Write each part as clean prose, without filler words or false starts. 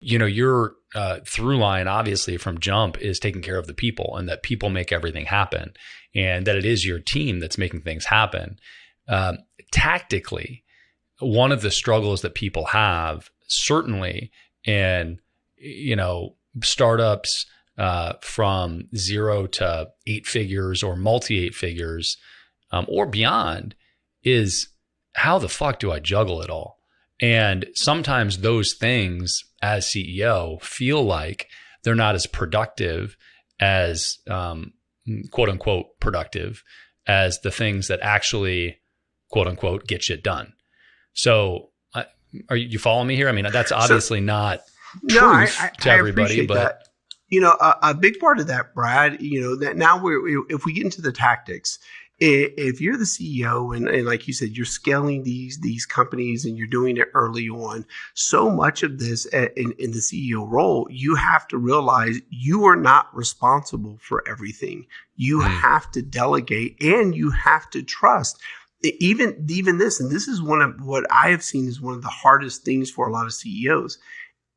your through line, obviously, from jump is taking care of the people, and that people make everything happen, and that it is your team that's making things happen. Tactically, one of the struggles that people have, certainly in, startups from 0 to 8 figures or multi 8 figures or beyond, is how the fuck do I juggle it all? And sometimes those things as CEO feel like they're not as productive as quote unquote productive as the things that actually quote unquote get shit done. So are you following me here? I mean, that's obviously not truth to everybody, but that. A big part of that, Brad, that now if we get into the tactics, if you're the CEO and like you said, you're scaling these companies and you're doing it early on, so much of this in the CEO role, you have to realize you are not responsible for everything. You have to delegate and you have to trust. Even this, and this is one of what I have seen is one of the hardest things for a lot of CEOs.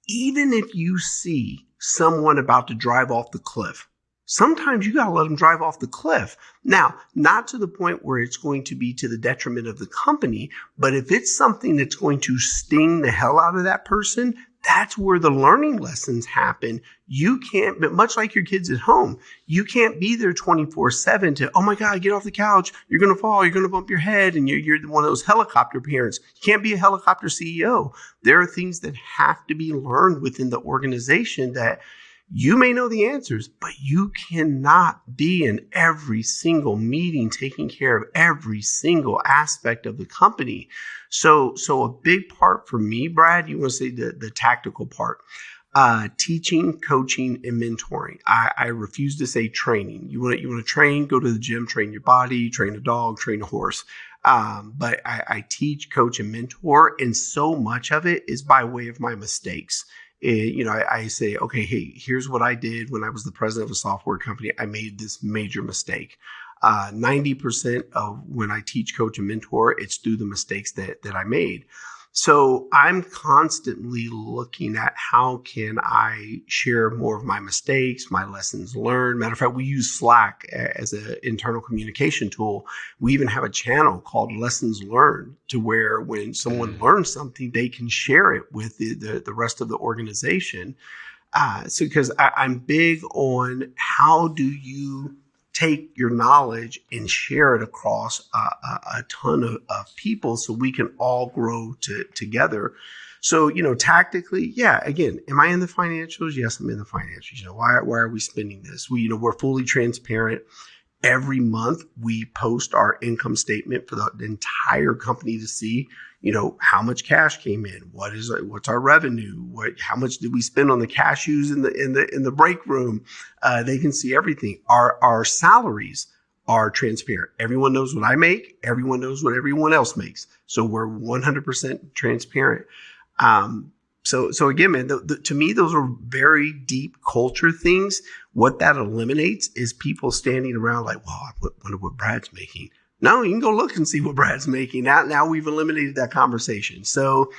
Even if you see someone about to drive off the cliff, sometimes you got to let them drive off the cliff. Now, not to the point where it's going to be to the detriment of the company, but if it's something that's going to sting the hell out of that person, that's where the learning lessons happen. You can't, but much like your kids at home, you can't be there 24/7 to, oh my God, get off the couch. You're going to fall. You're going to bump your head. And you're one of those helicopter parents. You can't be a helicopter CEO. There are things that have to be learned within the organization that you may know the answers, but you cannot be in every single meeting taking care of every single aspect of the company. So a big part for me, Brad, you want to say the tactical part, teaching, coaching, and mentoring. I refuse to say training. You want to train, go to the gym, train your body, train a dog, train a horse. But I teach, coach, and mentor, and so much of it is by way of my mistakes. I say, okay, hey, here's what I did when I was the president of a software company. I made this major mistake. 90% of when I teach, coach, and mentor, it's through the mistakes that I made. So I'm constantly looking at how can I share more of my mistakes, my lessons learned. Matter of fact, we use Slack as an internal communication tool. We even have a channel called Lessons Learned, to where when someone learns something, they can share it with the rest of the organization. So because I'm big on how do you take your knowledge and share it across a ton of people so we can all grow together. So, tactically, yeah, again, am I in the financials? Yes, I'm in the financials. Why are we spending this? We're fully transparent. Every month we post our income statement for the entire company to see, how much cash came in, what's our revenue, how much did we spend on the cashews in the break room. They can see everything. Our salaries are transparent. Everyone knows what I make. Everyone knows what everyone else makes. So we're 100% transparent. So again, man, to me, those are very deep culture things. What that eliminates is people standing around like, well, I wonder what Brad's making. No, you can go look and see what Brad's making. Now we've eliminated that conversation. So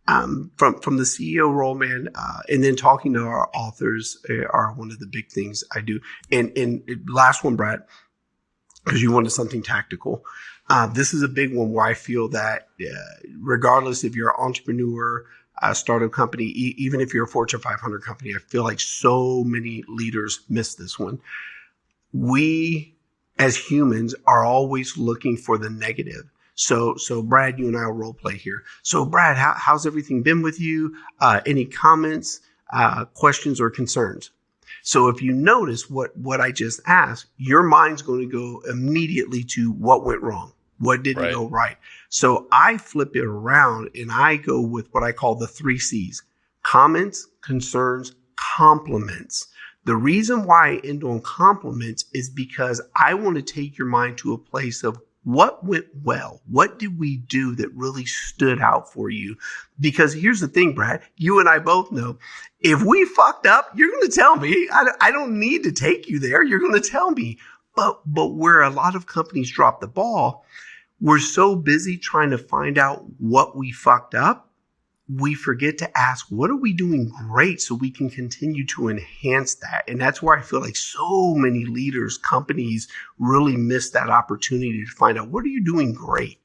from the CEO role, man, and then talking to our authors are one of the big things I do. And last one, Brad, because you wanted something tactical. This is a big one where I feel that regardless if you're an entrepreneur, a startup company, even if you're a Fortune 500 company, I feel like so many leaders miss this one. We as humans are always looking for the negative. So Brad, you and I will role play here. So Brad, how's everything been with you? Any comments, questions, or concerns? So if you notice what I just asked, your mind's going to go immediately to what went wrong. What didn't go right? So I flip it around and I go with what I call the 3 C's: comments, concerns, compliments. The reason why I end on compliments is because I want to take your mind to a place of what went well. What did we do that really stood out for you? Because here's the thing, Brad, you and I both know, if we fucked up, you're going to tell me. I don't need to take you there. You're going to tell me. But where a lot of companies drop the ball, we're so busy trying to find out what we fucked up, we forget to ask, what are we doing great so we can continue to enhance that? And that's where I feel like so many leaders, companies really miss that opportunity to find out, what are you doing great?